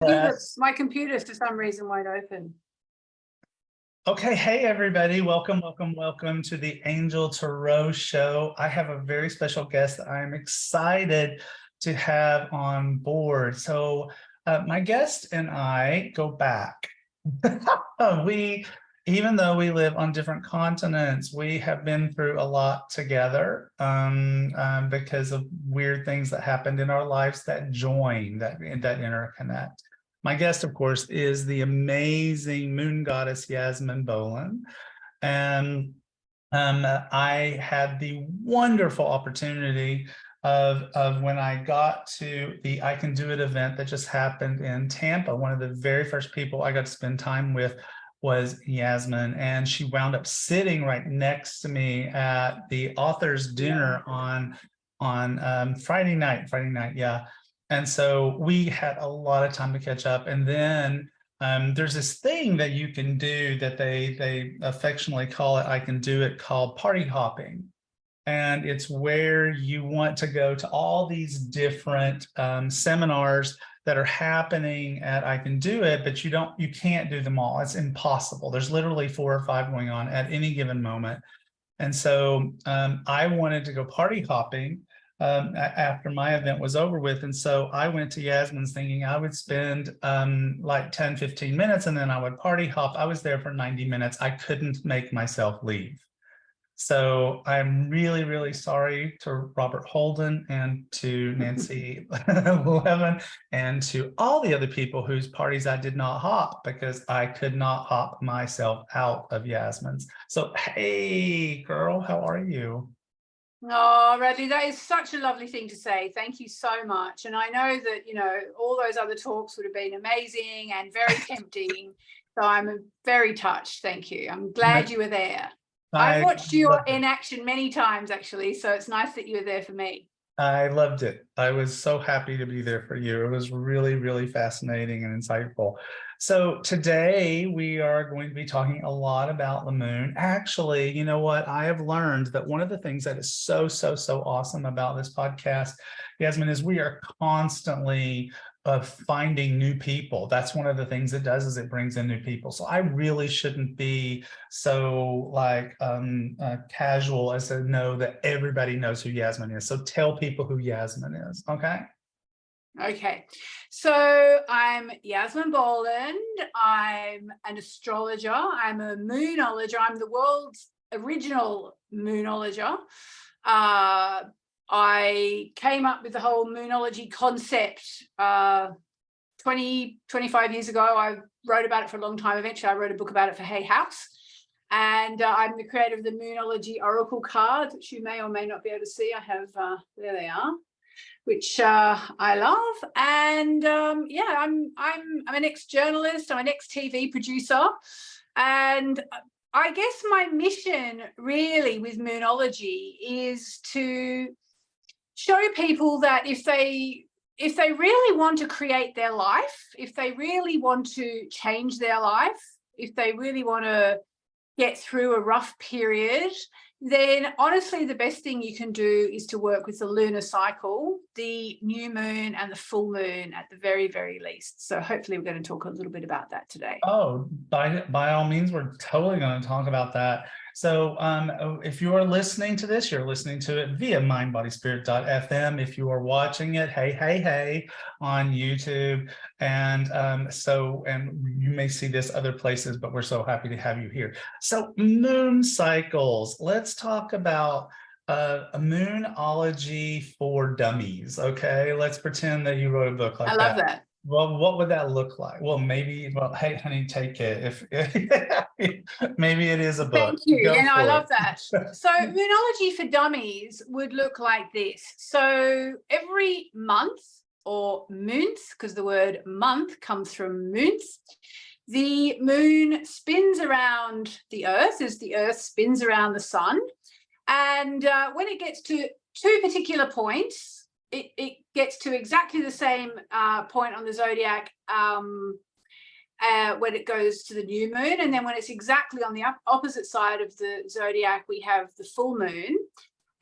Yes. My computer for some reason won't open. Okay, hey everybody, welcome to the Angel Tarot Show. I have a very special guest that I'm excited to have on board. So my guest and I go back. Even though we live on different continents, we have been through a lot together because of weird things that happened in our lives that interconnect. My guest, of course, is the amazing moon goddess Yasmin Boland. And I had the wonderful opportunity of when I got to the I Can Do It event that just happened in Tampa. One of the very first people I got to spend time with was Yasmin, and she wound up sitting right next to me at the author's dinner on Friday night, yeah. And so we had a lot of time to catch up. And then there's this thing that you can do that they affectionately call it, I can do it, called party hopping. And it's where you want to go to all these different seminars that are happening at I Can Do It, but you can't do them all. It's impossible. There's literally 4 or 5 going on at any given moment. And so I wanted to go party hopping after my event was over with. And so I went to Yasmin's thinking I would spend like 10, 15 minutes and then I would party hop. I was there for 90 minutes. I couldn't make myself leave. So I'm really, really sorry to Robert Holden and to Nancy Levin and to all the other people whose parties I did not hop because I could not hop myself out of Yasmin's. So, hey, girl, how are you? Oh, Radley, that is such a lovely thing to say. Thank you so much. And I know that, all those other talks would have been amazing and very tempting. So I'm very touched. Thank you. I'm glad you were there. I've watched you in action many times, actually, so it's nice that you were there for me. I loved it. I was so happy to be there for you. It was really, really fascinating and insightful. So today we are going to be talking a lot about the moon. Actually, you know what? I have learned that one of the things that is so awesome about this podcast, Yasmin, is we are constantly finding new people. That's one of the things it does, is it brings in new people. So I really shouldn't be so casual as to know that everybody knows who Yasmin is. So tell people who Yasmin is, okay? Okay, so I'm Yasmin Boland. I'm an astrologer. I'm a moonologer. I'm the world's original moonologer. I came up with the whole moonology concept 25 years ago. I wrote about it for a long time. Eventually, I wrote a book about it for Hay House. And I'm the creator of the Moonology Oracle cards, which you may or may not be able to see. I have, there they are, which I love. And yeah, I'm an ex-journalist. I'm an ex-TV producer. And I guess my mission really with Moonology is to show people that if they really want to create their life, if they really want to change their life, if they really want to get through a rough period, then honestly the best thing you can do is to work with the lunar cycle, the new moon and the full moon at the very, very least. So hopefully we're going to talk a little bit about that today. Oh, by all means, we're totally going to talk about that. So if you are listening to this, you're listening to it via mindbodyspirit.fm. If you are watching it, hey, on YouTube. And you may see this other places, but we're so happy to have you here. So moon cycles, let's talk about a moonology for dummies. Okay, let's pretend that you wrote a book like that. I love that. Well, what would that look like? Well, hey, honey, take it. If maybe it is a book. Thank you. And I love that. So Moonology for Dummies would look like this. So every month, or moons, because the word month comes from moons, the moon spins around the earth as the earth spins around the sun. And when it gets to 2 particular points, it gets to exactly the same point on the zodiac when it goes to the new moon. And then when it's exactly on the opposite side of the zodiac, we have the full moon.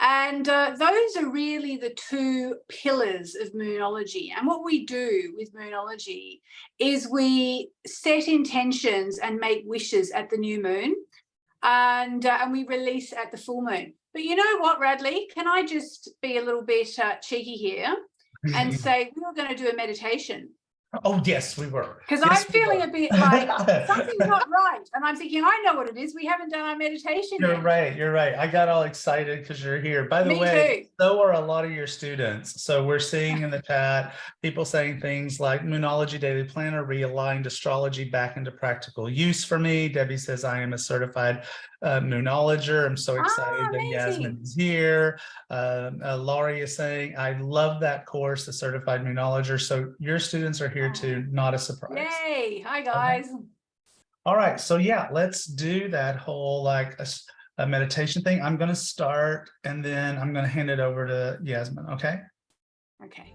And those are really the two pillars of Moonology. And what we do with Moonology is we set intentions and make wishes at the new moon, and we release at the full moon. But you know what, Radley? Can I just be a little bit cheeky here and say we were going to do a meditation? Oh, yes, we were. Because Yes, I'm feeling a bit like something's not right. And I'm thinking, I know what it is. We haven't done our meditation You're yet. right. You're right. I got all excited because you're here. By the Me way, too. so are a lot of your students. So we're seeing in the chat people saying things like Moonology Daily Planner realigned astrology back into practical use for me. Debbie says I am a certified Moonologer. I'm so excited that Yasmin is here. Laurie is saying, I love that course, the Certified Moonologer. So your students are here too, not a surprise. Yay. Hi, guys. Okay. All right, so yeah, let's do that whole like a meditation thing. I'm going to start and then I'm going to hand it over to Yasmin, okay? Okay.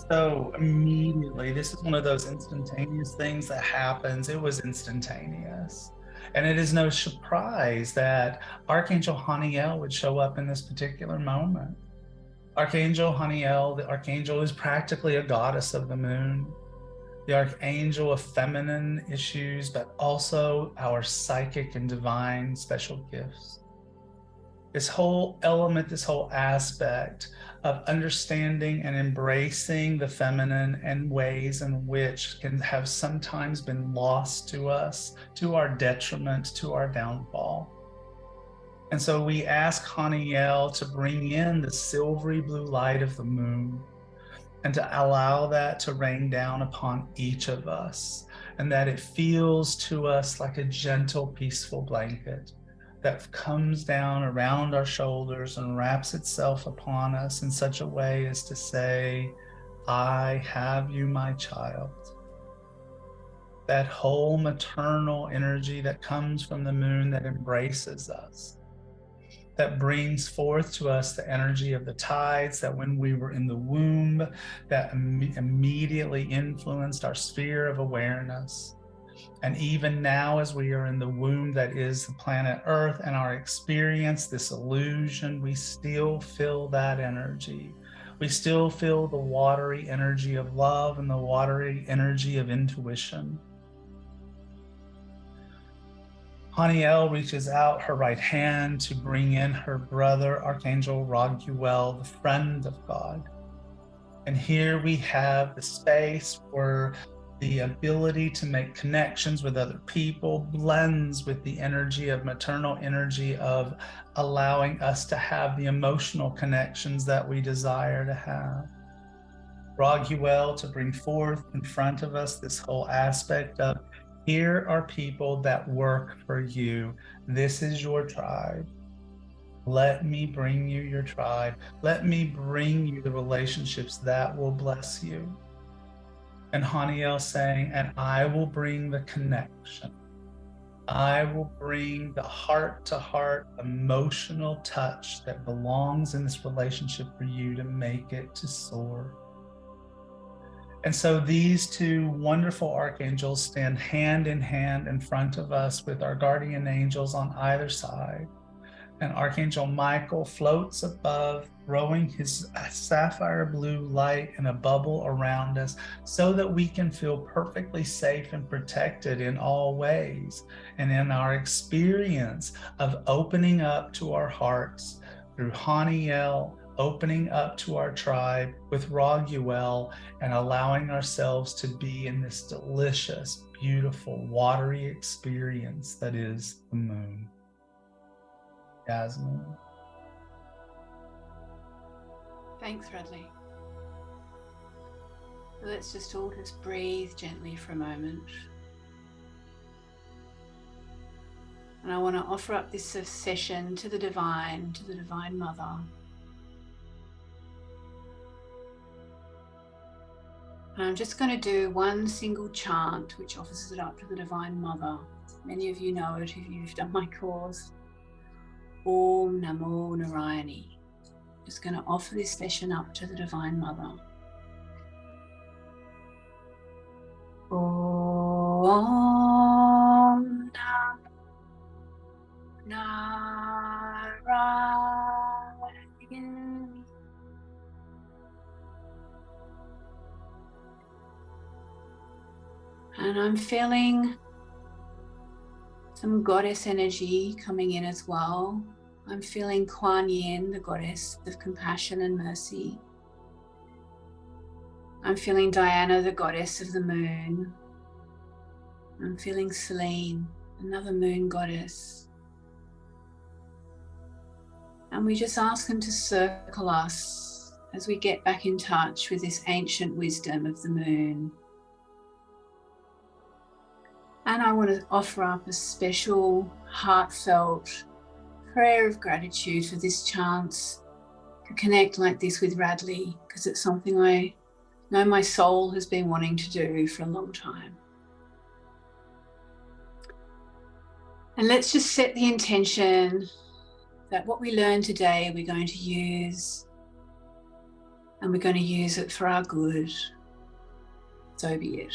So immediately, this is one of those instantaneous things that happens. It was instantaneous. And it is no surprise that Archangel Haniel would show up in this particular moment. Archangel Haniel, the archangel, is practically a goddess of the moon, the archangel of feminine issues, but also our psychic and divine special gifts. This whole element, this whole aspect of understanding and embracing the feminine and ways in which can have sometimes been lost to us, to our detriment, to our downfall. And so we ask Haniel to bring in the silvery blue light of the moon and to allow that to rain down upon each of us, and that it feels to us like a gentle, peaceful blanket that comes down around our shoulders and wraps itself upon us in such a way as to say, I have you, my child. That whole maternal energy that comes from the moon that embraces us, that brings forth to us the energy of the tides that when we were in the womb, that immediately influenced our sphere of awareness. And even now, as we are in the womb that is the planet Earth and our experience, this illusion, we still feel that energy. We still feel the watery energy of love and the watery energy of intuition. Haniel reaches out her right hand to bring in her brother, Archangel Raguel, the friend of God. And here we have the space where the ability to make connections with other people blends with the energy of maternal energy of allowing us to have the emotional connections that we desire to have. Raguel to bring forth in front of us this whole aspect of, here are people that work for you. This is your tribe. Let me bring you your tribe. Let me bring you the relationships that will bless you. And Haniel saying, and I will bring the connection. I will bring the heart-to-heart emotional touch that belongs in this relationship for you to make it to soar. And so these two wonderful archangels stand hand in hand in front of us with our guardian angels on either side. And Archangel Michael floats above, throwing his sapphire blue light in a bubble around us so that we can feel perfectly safe and protected in all ways. And in our experience of opening up to our hearts through Haniel, opening up to our tribe with Raguel, and allowing ourselves to be in this delicious, beautiful, watery experience that is the moon. Yasmin. Thanks, Radley. Let's just all breathe gently for a moment. And I want to offer up this session to the Divine Mother. And I'm just going to do one single chant which offers it up to the Divine Mother. Many of you know it if you've done my course. Om Namo Narayani. Just going to offer this session up to the Divine Mother. Om And I'm feeling some goddess energy coming in as well. I'm feeling Kuan Yin, the goddess of compassion and mercy. I'm feeling Diana, the goddess of the moon. I'm feeling Selene, another moon goddess. And we just ask them to circle us as we get back in touch with this ancient wisdom of the moon. And I want to offer up a special, heartfelt prayer of gratitude for this chance to connect like this with Radley, because it's something I know my soul has been wanting to do for a long time. And let's just set the intention that what we learned today, we're going to use, and we're going to use it for our good. So be it.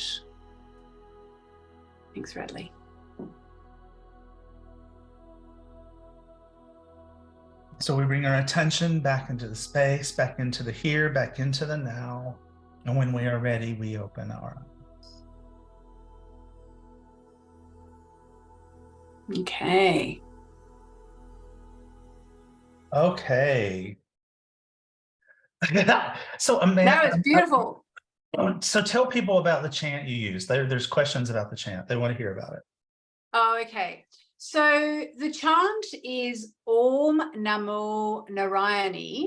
Thanks, Radley. So we bring our attention back into the space, back into the here, back into the now. And when we are ready, we open our eyes. Okay. Okay. So Amanda, That was beautiful. So tell people about the chant you use. There's questions about the chant. They want to hear about it. Oh, okay. So the chant is Om Namo Narayani,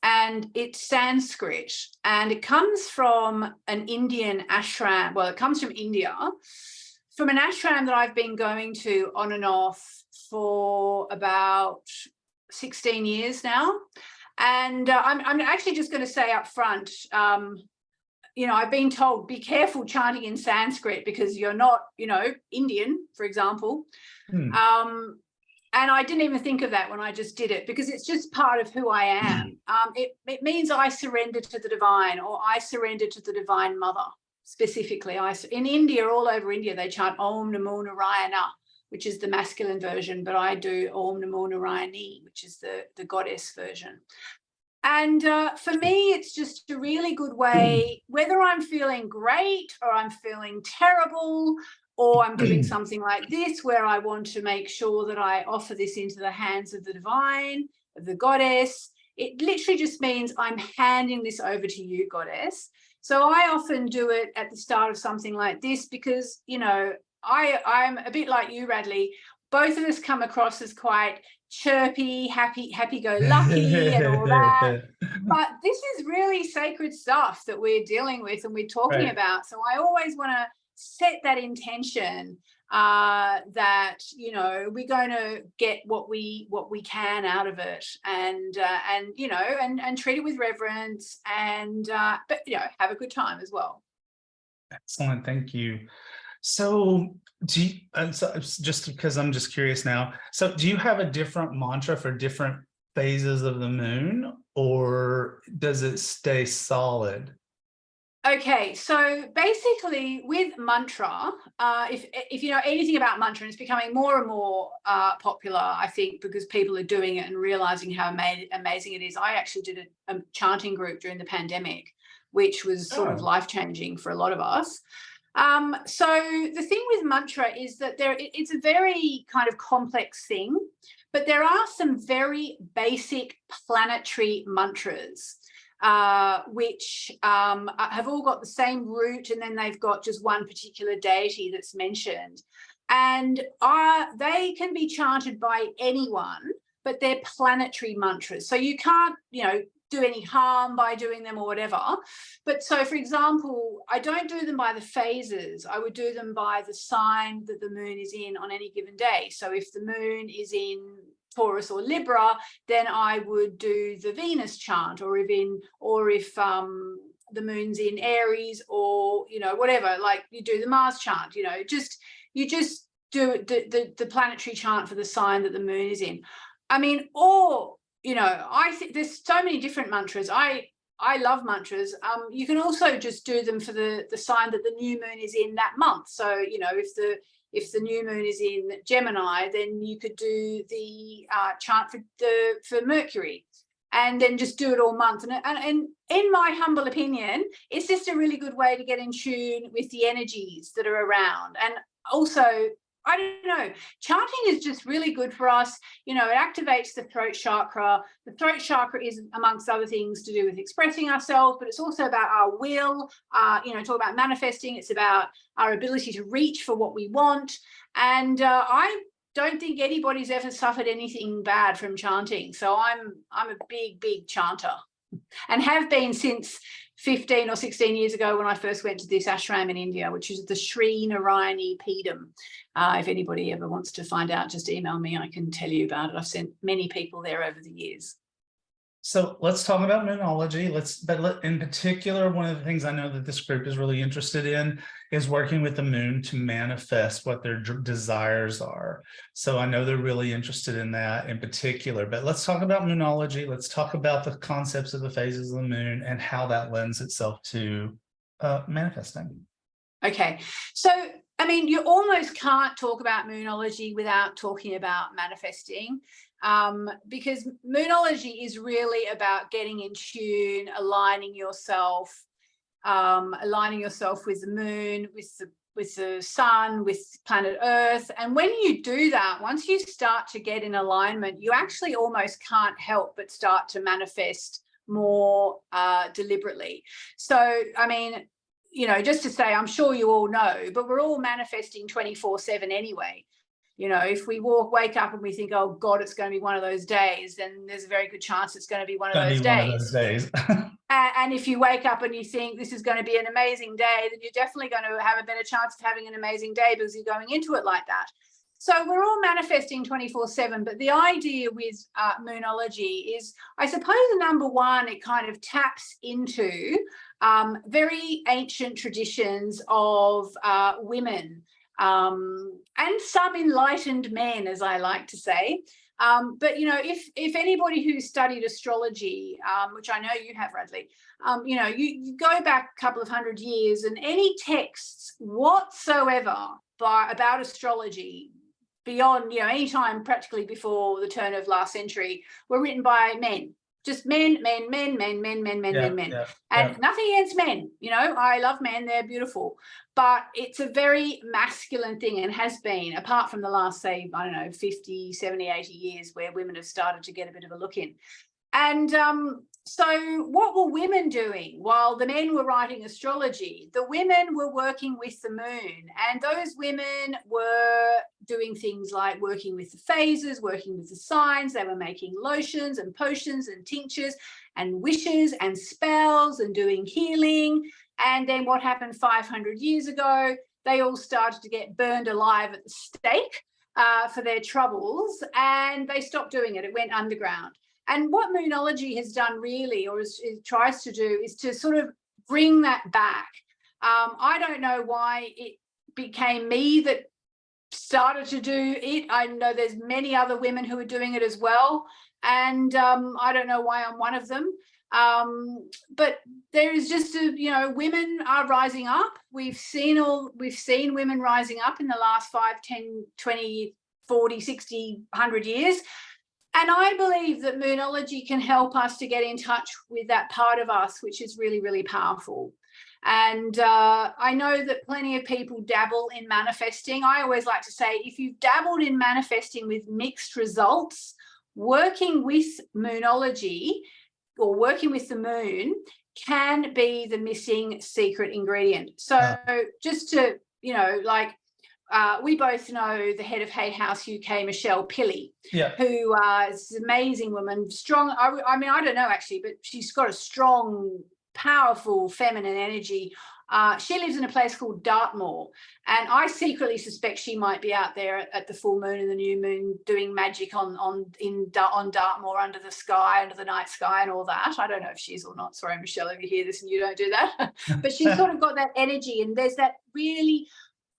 and it's Sanskrit, and it comes from an Indian ashram. Well, it comes from India, from an ashram that I've been going to on and off for about 16 years now. And I'm actually just going to say up front, you know, I've been told, be careful chanting in Sanskrit because you're not, you know, Indian, for example. And I didn't even think of that when I just did it, because it's just part of who I am. It means I surrender to the divine, or I surrender to the divine mother. Specifically, in India, all over India, they chant Om Namo Narayana, which is the masculine version, but I do Om Namo Narayani, which is the goddess version. And for me, it's just a really good way, whether I'm feeling great or I'm feeling terrible, or I'm doing something like this where I want to make sure that I offer this into the hands of the divine, of the goddess. It literally just means I'm handing this over to you, goddess. So I often do it at the start of something like this because, you know, I'm a bit like you, Radley. Both of us come across as quite chirpy, happy-go-lucky and all that. But this is really sacred stuff that we're dealing with and we're talking about. So I always want to set that intention that, you know, we're going to get what we can out of it, and you know, and treat it with reverence, and but you know, have a good time as well. Excellent, thank you. So do you, so just because I'm just curious now, so do you have a different mantra for different phases of the moon, or does it stay solid? Okay, so basically with mantra, if you know anything about mantra, it's becoming more and more popular, I think, because people are doing it and realizing how amazing it is. I actually did a chanting group during the pandemic, which was sort of life-changing for a lot of us. So the thing with mantra is that it's a very kind of complex thing, but there are some very basic planetary mantras, which have all got the same root, and then they've got just one particular deity that's mentioned. And they can be chanted by anyone, but they're planetary mantras. So you can't, you know, do any harm by doing them or whatever. But so, for example, I don't do them by the phases. I would do them by the sign that the moon is in on any given day. So if the moon is in Taurus or Libra, then I would do the Venus chant, or if the moon's in Aries, or, you know, whatever, like you do the Mars chant, you know, you just do the planetary chant for the sign that the moon is in. I mean, or, you know, I think there's so many different mantras. I love mantras. You can also just do them for the sign that the new moon is in that month. So, you know, if the new moon is in Gemini, then you could do the chant for Mercury. and then just do it all month. And in my humble opinion, it's just a really good way to get in tune with the energies that are around. And also, I don't know, chanting is just really good for us. You know, it activates the throat chakra. The throat chakra is, amongst other things, to do with expressing ourselves, but it's also about our will. You know, talk about manifesting. It's about our ability to reach for what we want. And I don't think anybody's ever suffered anything bad from chanting. So I'm a big chanter, and have been since 15 or 16 years ago when I first went to this ashram in India, which is the Sri Narayani Peedam. If anybody ever wants to find out, just email me. I can tell you about it. I've sent many people there over the years. So let's talk about Moonology. In particular, one of the things I know that this group is really interested in is working with the moon to manifest what their desires are. So I know they're really interested in that in particular, but let's talk about Moonology. Let's talk about the concepts of the phases of the moon and how that lends itself to manifesting. Okay, so I mean, you almost can't talk about Moonology without talking about manifesting. Because Moonology is really about getting in tune, aligning yourself with the moon, with the sun, with planet Earth. And when you do that, once you start to get in alignment, you actually almost can't help but start to manifest more deliberately. So, I mean, you know, just to say, I'm sure you all know, but we're all manifesting 24/7 anyway. You know, if we wake up and we think, oh God, it's going to be one of those days, then there's a very good chance it's going to be one of those days. And if you wake up and you think this is going to be an amazing day, then you're definitely going to have a better chance of having an amazing day because you're going into it like that. So we're all manifesting 24/7. But the idea with Moonology is, I suppose, number one, it kind of taps into very ancient traditions of women. And some enlightened men, as I like to say. But, you know, if anybody who's studied astrology, which I know you have, Radley, you know, you go back a couple of 100 years, and any texts whatsoever about astrology beyond, you know, any time practically before the turn of last century were written by men. Just men. And nothing against men, you know, I love men, they're beautiful, but it's a very masculine thing, and has been, apart from the last, say, I don't know, 50, 70, 80 years where women have started to get a bit of a look in. And so what were women doing while the men were writing astrology? The women were working with the moon, and those women were doing things like working with the phases, working with the signs. They were making lotions and potions and tinctures and wishes and spells and doing healing. And then what happened 500 years ago? They all started to get burned alive at the stake for their troubles, and they stopped doing it. It went underground. And what Moonology has done really, or it tries to do, is to sort of bring that back. I don't know why it became me that started to do it. I know there's many other women who are doing it as well. And I don't know why I'm one of them. But there is just you know, women are rising up. We've seen women rising up in the last 5, 10, 20, 40, 60, 100 years. And I believe that Moonology can help us to get in touch with that part of us, which is really, really powerful. And I know that plenty of people dabble in manifesting. I always like to say, if you've dabbled in manifesting with mixed results, working with Moonology or working with the moon can be the missing secret ingredient. So just to, you know, like, we both know the head of Hay House UK, Michelle Pilley, who is an amazing woman, strong. I mean, I don't know actually, but she's got a strong, powerful feminine energy. She lives in a place called Dartmoor, and I secretly suspect she might be out there at the full moon and the new moon doing magic on Dartmoor, under the sky, under the night sky and all that. I don't know if she is or not. Sorry, Michelle, if you hear this and you don't do that. But she's sort of got that energy, and there's that really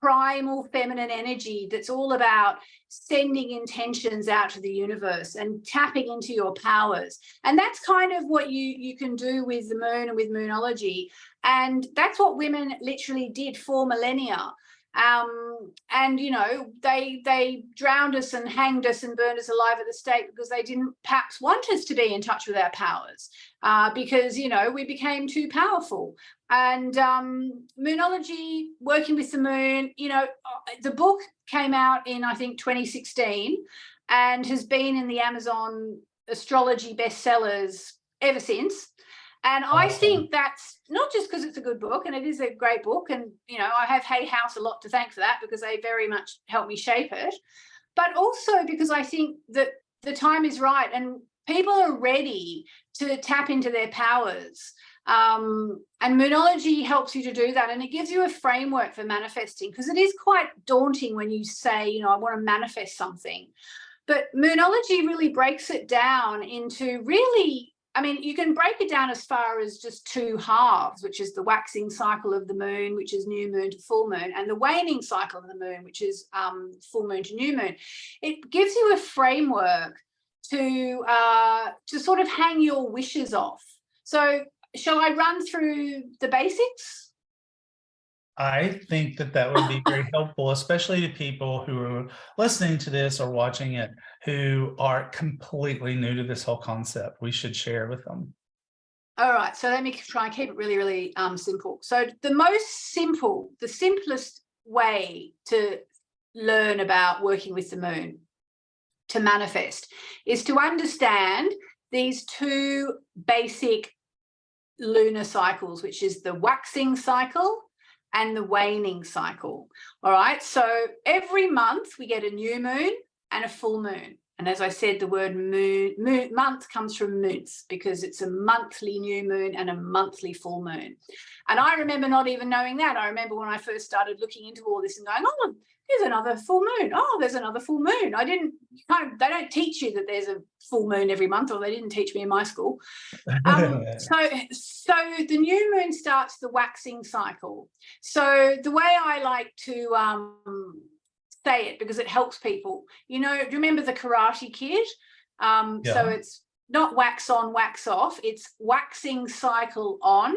primal feminine energy that's all about sending intentions out to the universe and tapping into your powers. And that's kind of what you can do with the moon and with Moonology. And that's what women literally did for millennia. And, you know, they drowned us and hanged us and burned us alive at the stake because they didn't perhaps want us to be in touch with our powers, because, you know, we became too powerful. And Moonology, working with the moon, you know, the book came out in, I think, 2016 and has been in the Amazon astrology bestsellers ever since. And I think that's not just because it's a good book, and it is a great book. And, you know, I have Hay House a lot to thank for that because they very much helped me shape it. But also because I think that the time is right and people are ready to tap into their powers. And Moonology helps you to do that. And it gives you a framework for manifesting, because it is quite daunting when you say, you know, I want to manifest something. But Moonology really breaks it down into really, I mean, you can break it down as far as just two halves, which is the waxing cycle of the moon, which is new moon to full moon, and the waning cycle of the moon, which is full moon to new moon. It gives you a framework to sort of hang your wishes off. So shall I run through the basics? I think that would be very helpful, especially to people who are listening to this or watching it, who are completely new to this whole concept. We should share with them. All right, so let me try and keep it really, really simple. So the simplest way to learn about working with the moon to manifest is to understand these two basic lunar cycles, which is the waxing cycle and the waning cycle. All right, so every month we get a new moon and a full moon. And as I said, the word month comes from moons because it's a monthly new moon and a monthly full moon. And I remember not even knowing that. I remember when I first started looking into all this and going, oh, there's another full moon. Oh, there's another full moon. They don't teach you that there's a full moon every month, or they didn't teach me in my school. So the new moon starts the waxing cycle. So the way I like to say it, because it helps people, you know, do you remember the Karate Kid? Yeah. So it's not wax on, wax off. It's waxing cycle on,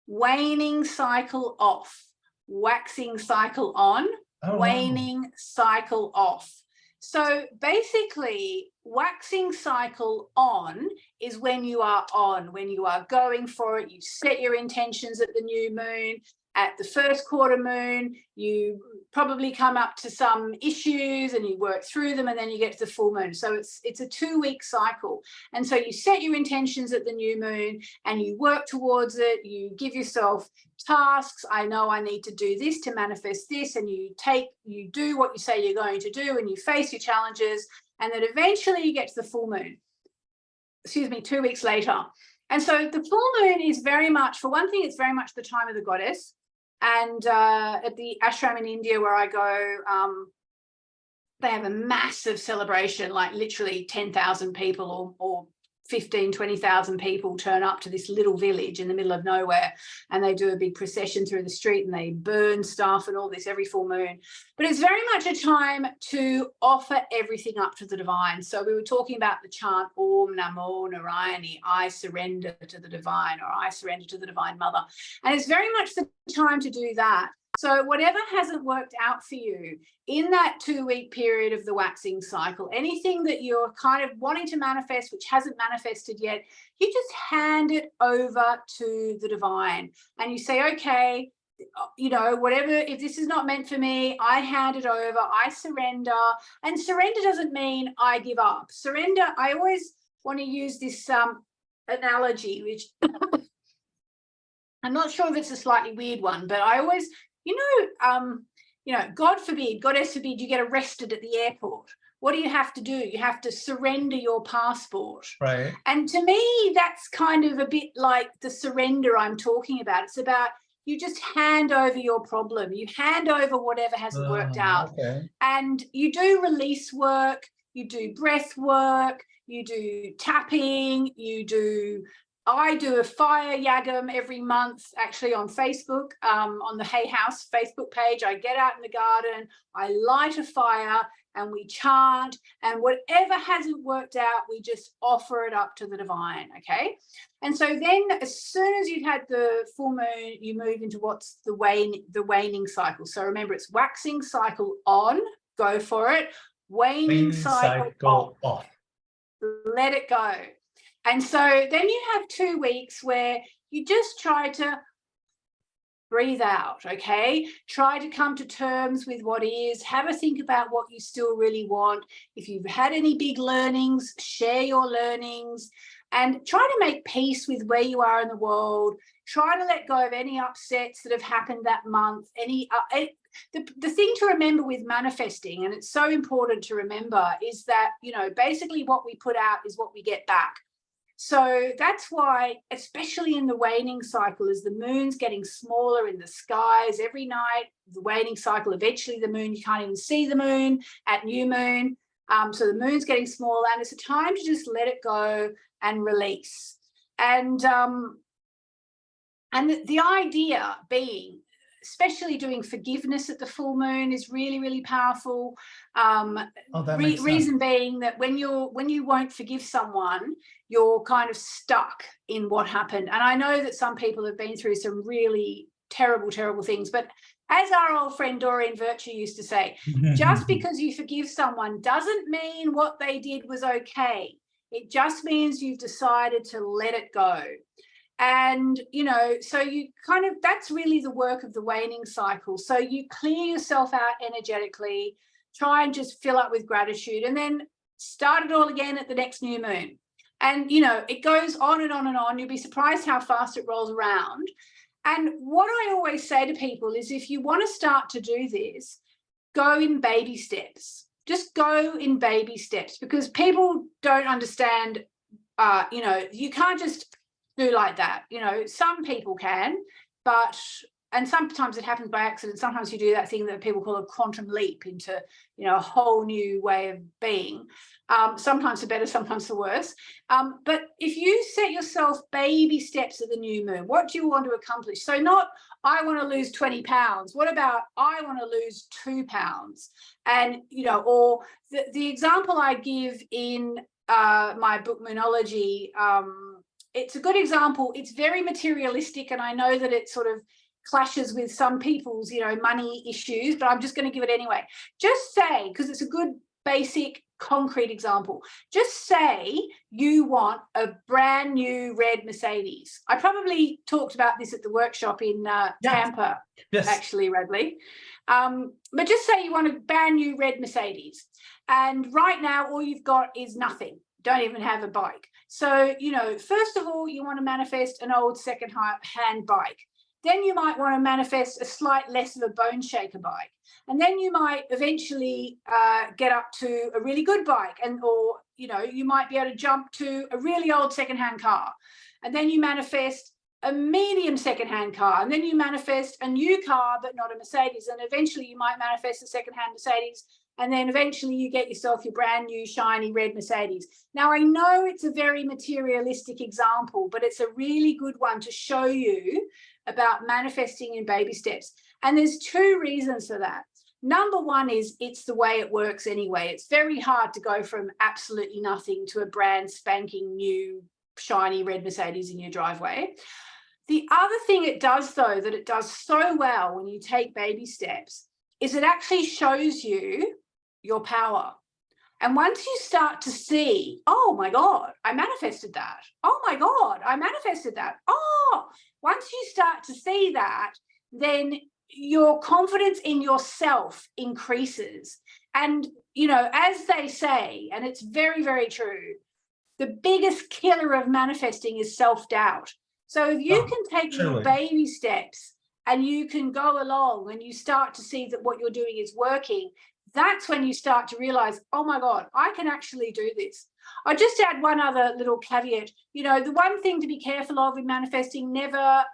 waning cycle off, waxing cycle on, waning cycle off. So basically, waxing cycle on is when you are on, when you are going for it. You set your intentions at the new moon. At the first quarter moon, you probably come up to some issues and you work through them, and then you get to the full moon. So it's a 2-week cycle. And so you set your intentions at the new moon and you work towards it. You give yourself tasks. I know I need to do this to manifest this. And you do what you say you're going to do, and you face your challenges. And then eventually you get to the full moon, 2 weeks later. And so the full moon is very much, for one thing, it's very much the time of the goddess. And at the ashram in India where I go, they have a massive celebration, like literally 10,000 people or 15, 20,000 people turn up to this little village in the middle of nowhere, and they do a big procession through the street and they burn stuff and all this every full moon. But it's very much a time to offer everything up to the divine. So we were talking about the chant Om Namo Narayani, I surrender to the divine, or I surrender to the divine mother. And it's very much the time to do that. So whatever hasn't worked out for you in that 2-week period of the waxing cycle, anything that you're kind of wanting to manifest which hasn't manifested yet, you just hand it over to the divine and you say, okay, you know, whatever, if this is not meant for me, I hand it over, I surrender. And surrender doesn't mean I give up. Surrender, I always want to use this analogy, which I'm not sure if it's a slightly weird one, but I always, God forbid, goddess forbid, you get arrested at the airport. What do you have to do? You have to surrender your passport. Right. And to me, that's kind of a bit like the surrender I'm talking about. It's about you just hand over your problem. You hand over whatever hasn't worked out. Okay. And you do release work, you do breath work, you do tapping, I do a fire yagam every month, actually on Facebook, on the Hay House Facebook page. I get out in the garden, I light a fire, and we chant, and whatever hasn't worked out, we just offer it up to the divine, okay? And so then as soon as you've had the full moon, you move into what's the waning cycle. So remember, it's waxing cycle on, go for it. Waning cycle off. Let it go. And so then you have 2 weeks where you just try to breathe out, okay? Try to come to terms with what is. Have a think about what you still really want. If you've had any big learnings, share your learnings and try to make peace with where you are in the world. Try to let go of any upsets that have happened that month. The thing to remember with manifesting, and it's so important to remember, is that, you know, basically what we put out is what we get back. So that's why, especially in the waning cycle, as the moon's getting smaller in the skies every night, the waning cycle, eventually the moon, you can't even see the moon at new moon. So the moon's getting smaller, and it's a time to just let it go and release. And the idea being, especially doing forgiveness at the full moon is really, really powerful. Reason being that when you won't forgive someone, you're kind of stuck in what happened. And I know that some people have been through some really terrible, terrible things, but as our old friend Doreen Virtue used to say, just because you forgive someone doesn't mean what they did was okay. It just means you've decided to let it go. And, you know, so you kind of, that's really the work of the waning cycle. So you clear yourself out energetically, try and just fill up with gratitude, and then start it all again at the next new moon. And, you know, it goes on and on and on. You'll be surprised how fast it rolls around. And what I always say to people is, if you want to start to do this, go in baby steps. Just go in baby steps, because people don't understand, you know, you can't just do like that. You know, some people can, but, and sometimes it happens by accident. Sometimes you do that thing that people call a quantum leap into, you know, a whole new way of being. Sometimes for better, sometimes for worse. But if you set yourself baby steps at the new moon, what do you want to accomplish? So not, I want to lose 20 pounds. What about, I want to lose 2 pounds? And, you know, or the example I give in my book, Moonology, it's a good example. It's very materialistic, and I know that it sort of clashes with some people's, you know, money issues, but I'm just going to give it anyway. Just say, because it's a good basic concrete example, just say you want a brand new red Mercedes. I probably talked about this at the workshop in Tampa, actually, Radley. But just say you want a brand new red Mercedes, and right now all you've got is nothing. Don't even have a bike. So, you know, first of all, you want to manifest an old second-hand bike. Then you might want to manifest a slight less of a bone shaker bike. And then you might eventually get up to a really good bike, and, or, you know, you might be able to jump to a really old second-hand car. And then you manifest a medium second-hand car. And then you manifest a new car, but not a Mercedes. And eventually you might manifest a second-hand Mercedes. And then eventually you get yourself your brand new shiny red Mercedes. Now, I know it's a very materialistic example, but it's a really good one to show you about manifesting in baby steps. And there's 2 reasons for that. Number one is it's the way it works anyway. It's very hard to go from absolutely nothing to a brand spanking new shiny red Mercedes in your driveway. The other thing it does, though, that it does so well when you take baby steps, is it actually shows you your power. And once you start to see, oh my God, I manifested that. Oh my God, I manifested that. Oh, once you start to see that, then your confidence in yourself increases. And, you know, as they say, and it's very, very true, the biggest killer of manifesting is self-doubt. So if you can take your baby steps and you can go along and you start to see that what you're doing is working, that's when you start to realize, oh my God, I can actually do this. I'll just add one other little caveat. You know, the one thing to be careful of in manifesting, never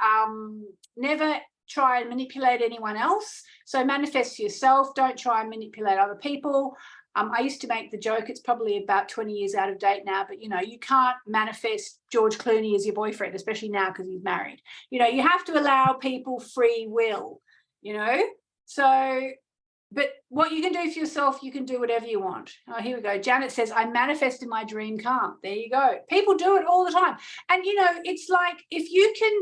try and manipulate anyone else. So manifest yourself, don't try and manipulate other people. I used to make the joke, it's probably about 20 years out of date now, but, you know, you can't manifest George Clooney as your boyfriend, especially now because he's married. You know, you have to allow people free will, you know. So But what you can do for yourself, you can do whatever you want. Oh, here we go. Janet says, I manifested my dream car. There you go. People do it all the time. And, you know, it's like if you can.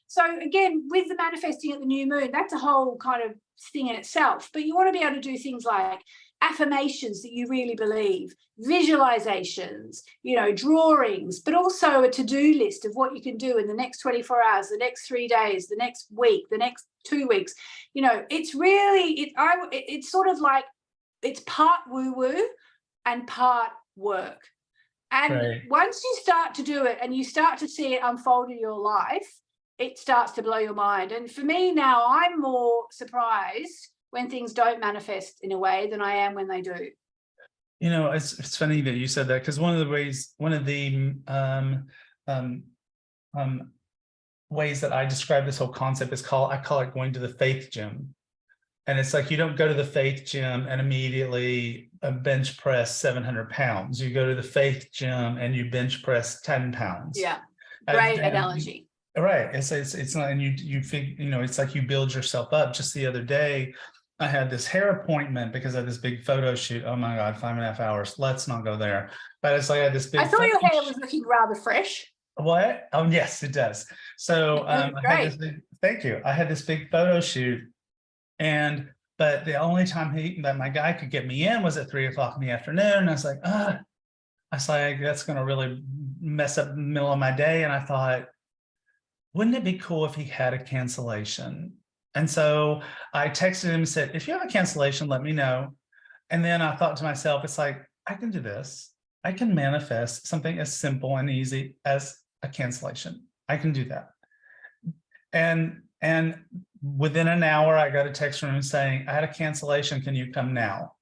So again, with the manifesting at the new moon, that's a whole kind of thing in itself. But you want to be able to do things like affirmations that you really believe, visualizations, you know, drawings, but also a to-do list of what you can do in the next 24 hours, the next 3 days, the next week, the next 2 weeks. You know, it's really, it's sort of like, it's part woo-woo and part work. And Right. once you start to do it and you start to see it unfold in your life, it starts to blow your mind. And for me now, I'm more surprised when things don't manifest in a way than I am when they do. You know, it's funny that you said that, because one of the ways that I describe this whole concept is I call it going to the faith gym. And it's like, you don't go to the faith gym and immediately bench press 700 pounds. You go to the faith gym and you bench press 10 pounds. Yeah, great analogy. Right. It's not, and you think, you know, it's like you build yourself up. Just the other day, I had this hair appointment because I had this big photo shoot. Oh my God, 5.5 hours. Let's not go there. But it's like I had this big. I thought your hair was looking rather fresh. What? Oh, yes, it does. So I had this big, thank you. I had this big photo shoot, but the only time that my guy could get me in was at 3 o'clock in the afternoon. And I was like, I was like, that's going to really mess up the middle of my day. And I thought, wouldn't it be cool if he had a cancellation? And so I texted him and said, if you have a cancellation, let me know. And then I thought to myself, it's like, I can do this. I can manifest something as simple and easy as a cancellation. I can do that. And within an hour, I got a text from him saying, I had a cancellation. Can you come now?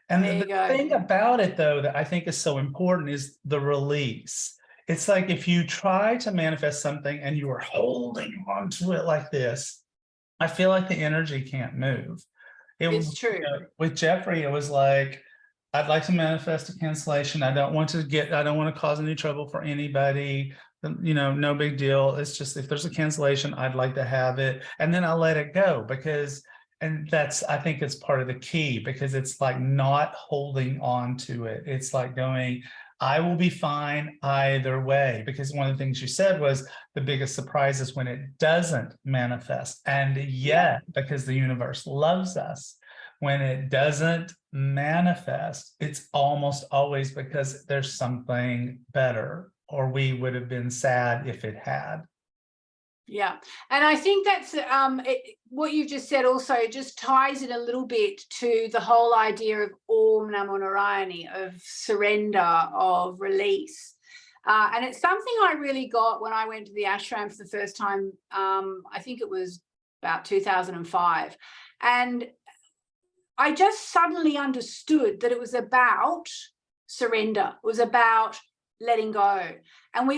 And the thing about it, though, that I think is so important is the release. It's like if you try to manifest something and you are holding on to it like this, I feel like the energy can't move. It's true. You know, with Jeffrey, it was like, I'd like to manifest a cancellation. I don't want to cause any trouble for anybody. You know, no big deal. It's just, if there's a cancellation, I'd like to have it. And then I'll let it go I think it's part of the key, because it's like not holding on to it. It's like going, I will be fine either way, because one of the things you said was the biggest surprise is when it doesn't manifest. And yet, because the universe loves us, when it doesn't manifest, it's almost always because there's something better, or we would have been sad if it had. Yeah. And I think that's what you've just said also just ties it a little bit to the whole idea of Om Namo Narayani, of surrender, of release. And it's something I really got when I went to the ashram for the first time. I think it was about 2005. And I just suddenly understood that it was about surrender. It was about letting go. And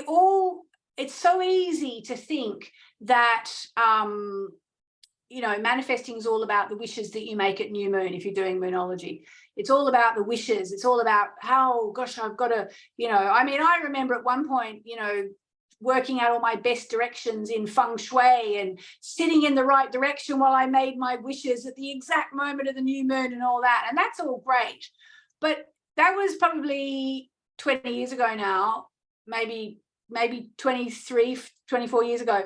it's so easy to think that, you know, manifesting is all about the wishes that you make at new moon. If you're doing Moonology, it's all about the wishes. It's all about how, gosh, I've got to, you know, I mean, I remember at one point, you know, working out all my best directions in feng shui and sitting in the right direction while I made my wishes at the exact moment of the new moon and all that. And that's all great. But that was probably 20 years ago now, maybe 23, 24 years ago.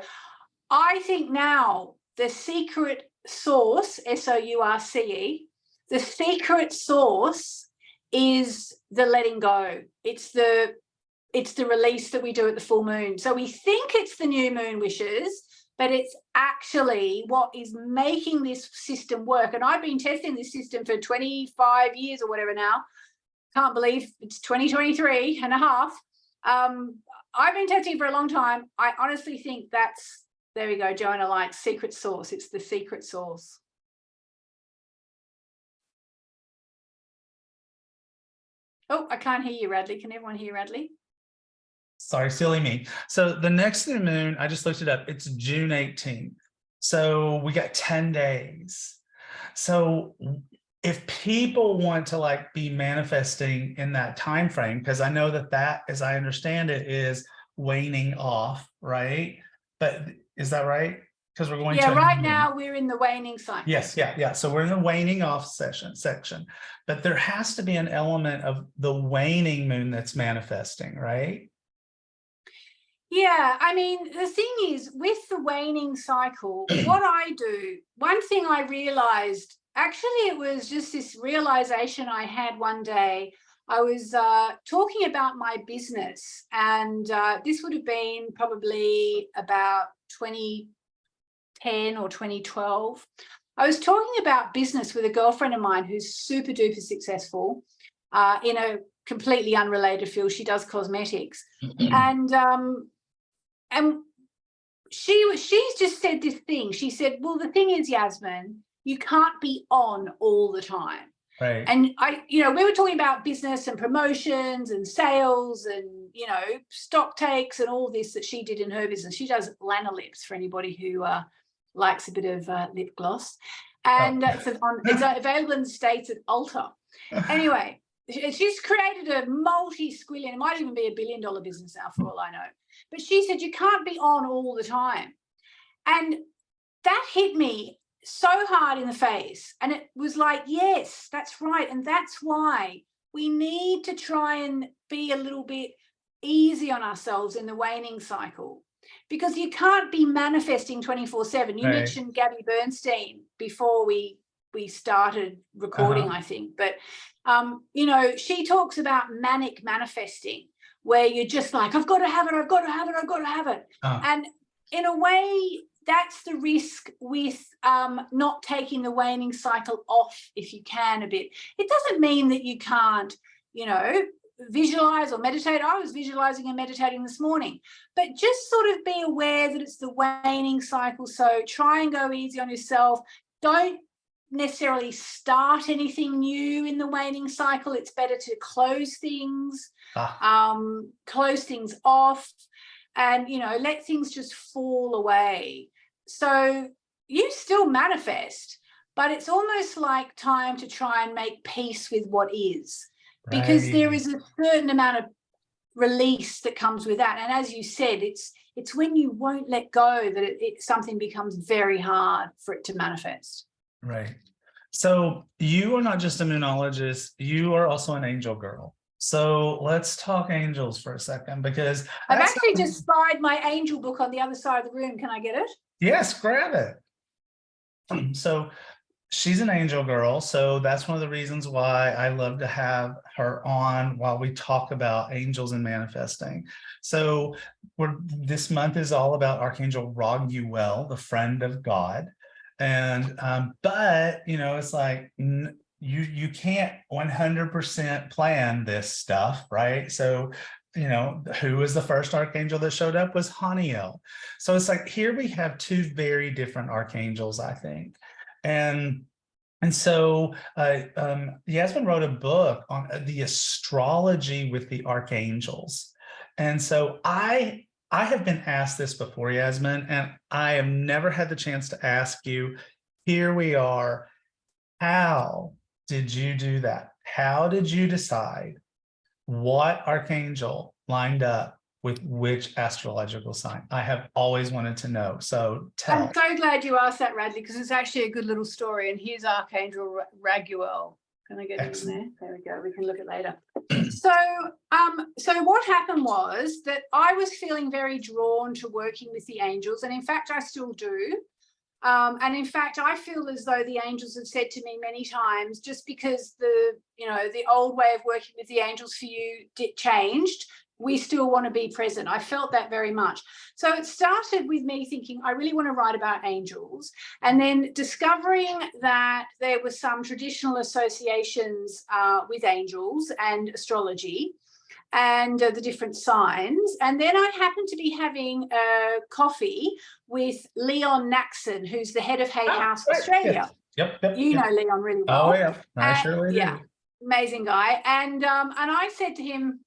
I think now the secret source, SOURCE, the secret source is the letting go. It's the release that we do at the full moon. So we think it's the new moon wishes, but it's actually what is making this system work. And I've been testing this system for 25 years or whatever now. Can't believe it's 2023 and a half. I've been testing for a long time. I honestly think there we go, Joanna likes secret source. It's the secret source. Oh, I can't hear you, Radley. Can everyone hear Radley? Sorry, silly me. So the next new moon, I just looked it up. It's June 18th. So we got 10 days. So if people want to like be manifesting in that time frame, because I know that, as I understand it, is waning off, right? But is that right? because we're going Yeah, to a right new moon. now we're in the waning cycle. Yes, yeah. So we're in the waning off section, but there has to be an element of the waning moon that's manifesting, right? Yeah, I mean, the thing is, with the waning cycle, what I do, one thing I realized, actually, it was just this realization I had one day. I was talking about my business, and this would have been probably about 2010 or 2012. I was talking about business with a girlfriend of mine who's super duper successful in a completely unrelated field. She does cosmetics. And she's just said this thing. She said, well, the thing is, Yasmin, you can't be on all the time. Right. And we were talking about business and promotions and sales and, stock takes and all this that she did in her business. She does Lana Lips, for anybody who likes a bit of lip gloss. And it's available in the States at Ulta. Anyway, she's created a multi-squillion, it might even be $1 billion business now for all I know. But she said, you can't be on all the time. And that hit me so hard in the face. And it was like, yes, that's right. And that's why we need to try and be a little bit easy on ourselves in the waning cycle, because you can't be manifesting 24/7. You mentioned Gabby Bernstein before we started recording, I think. But, she talks about manic manifesting, where you're just like, I've got to have it, I've got to have it, I've got to have it. And in a way, that's the risk with not taking the waning cycle off, if you can, a bit. It doesn't mean that you can't, visualize or meditate. I was visualizing and meditating this morning, but just sort of be aware that it's the waning cycle. So try and go easy on yourself. Don't necessarily start anything new in the waning cycle. It's better to close things, close things off, and let things just fall away. So you still manifest, but it's almost like time to try and make peace with what is, because there is a certain amount of release that comes with that. And as you said, it's when you won't let go that something becomes very hard for it to manifest. Right. So you are not just a moonologist, you are also an angel girl. So let's talk angels for a second, because I've actually just spied my angel book on the other side of the room. Can I get it? Yes, grab it. So she's an angel girl. So that's one of the reasons why I love to have her on while we talk about angels and manifesting. So this month is all about Archangel Raguel, the friend of God. And but it's like you can't 100% plan this stuff, right? So who was the first archangel that showed up was Haniel. So it's like, here we have two very different archangels, I think. And so Yasmin wrote a book on the astrology with the archangels. And so I have been asked this before, Yasmin, and I have never had the chance to ask you. Here we are. How did you do that? How did you decide what archangel lined up with which astrological sign? I have always wanted to know. So tell. I'm so glad you asked that, Radley, because it's actually a good little story. And here's Archangel Raguel. Can I get it in there? There we go. We can look at it later. So what happened was that I was feeling very drawn to working with the angels. And in fact, I still do. And in fact, I feel as though the angels have said to me many times, just because the old way of working with the angels for you changed, we still want to be present. I felt that very much. So it started with me thinking, I really want to write about angels, and then discovering that there were some traditional associations with angels and astrology and the different signs. And then I happened to be having a coffee with Leon Naxon, who's the head of Hay House Australia. Yep. You know Leon really well. Oh yeah, I surely do. Yeah, amazing guy. And I said to him,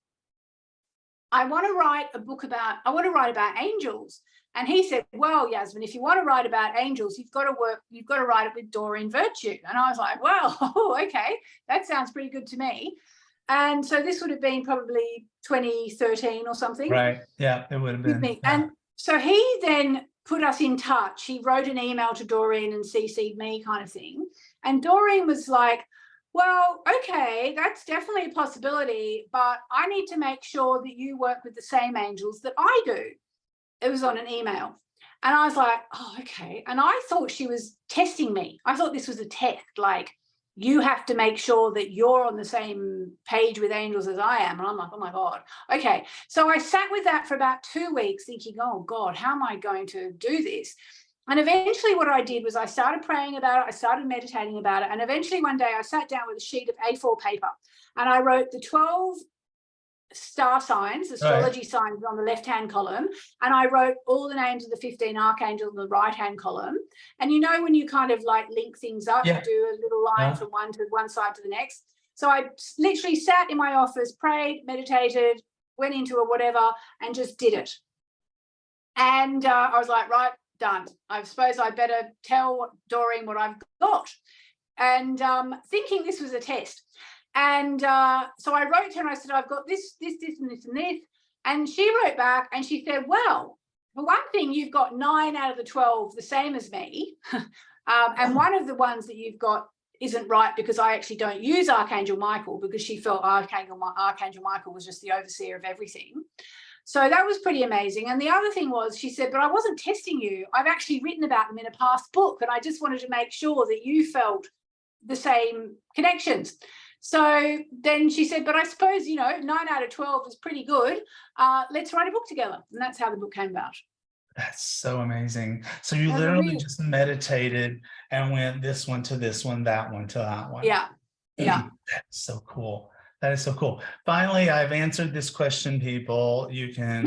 I want to write about angels. And he said, well, Yasmin, if you want to write about angels, you've got to write it with Doreen Virtue. And I was like, well, okay, that sounds pretty good to me. And so this would have been probably 2013 or something. Right. Yeah, it would have been. And so he then put us in touch. He wrote an email to Doreen and CC'd me, kind of thing. And Doreen was like, well, okay, that's definitely a possibility, but I need to make sure that you work with the same angels that I do. It was on an email. And I was like, oh, okay. And I thought she was testing me. I thought this was a test, like, you have to make sure that you're on the same page with angels as I am. And I'm like, oh my God. Okay. So I sat with that for about 2 weeks thinking, oh God, how am I going to do this? And eventually what I did was I started praying about it. I started meditating about it. And eventually one day I sat down with a sheet of A4 paper and I wrote the 12 star signs, astrology signs on the left-hand column. And I wrote all the names of the 15 archangels on the right-hand column. And you know, when you kind of like link things up, you do a little line from one side to the next. So I literally sat in my office, prayed, meditated, went into a whatever, and just did it. And I was like, right, done. I suppose I better tell Doreen what I've got. And thinking this was a test. And so I wrote to her and I said, I've got this, and this, and this. And she wrote back and she said, well, for one thing, you've got 9 out of the 12, the same as me. And one of the ones that you've got isn't right because I actually don't use Archangel Michael, because she felt Archangel Michael was just the overseer of everything. So that was pretty amazing. And the other thing was, she said, but I wasn't testing you. I've actually written about them in a past book, and I just wanted to make sure that you felt the same connections. So then she said, but I suppose, 9 out of 12 is pretty good. Let's write a book together. And that's how the book came about. That's so amazing. So you literally just meditated and went this one to this one, that one to that one. Yeah. Yeah. That's so cool. That is so cool. Finally, I've answered this question, people. You can,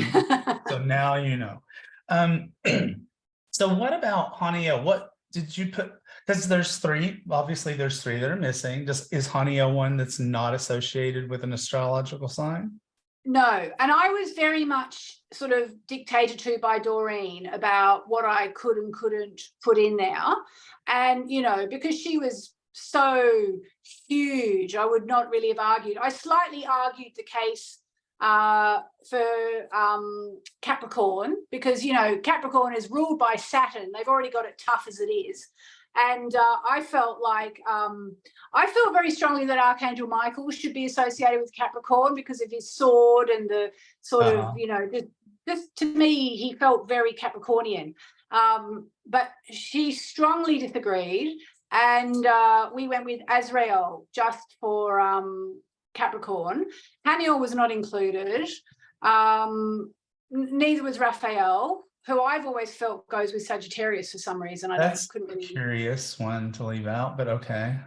so now you know. So what about Haniel? What did you put? Because there's 3, obviously there's 3 that are missing. Is Haniel one that's not associated with an astrological sign? No, and I was very much sort of dictated to by Doreen about what I could and couldn't put in there. And, because she was so huge, I would not really have argued. I slightly argued the case for Capricorn, because, Capricorn is ruled by Saturn. They've already got it tough as it is. And I felt very strongly that Archangel Michael should be associated with Capricorn because of his sword and the sort of, just to me, he felt very Capricornian. But she strongly disagreed. And we went with Azrael just for Capricorn. Haniel was not included. Neither was Raphael, who I've always felt goes with Sagittarius for some reason. Couldn't really. Curious one to leave out, but okay.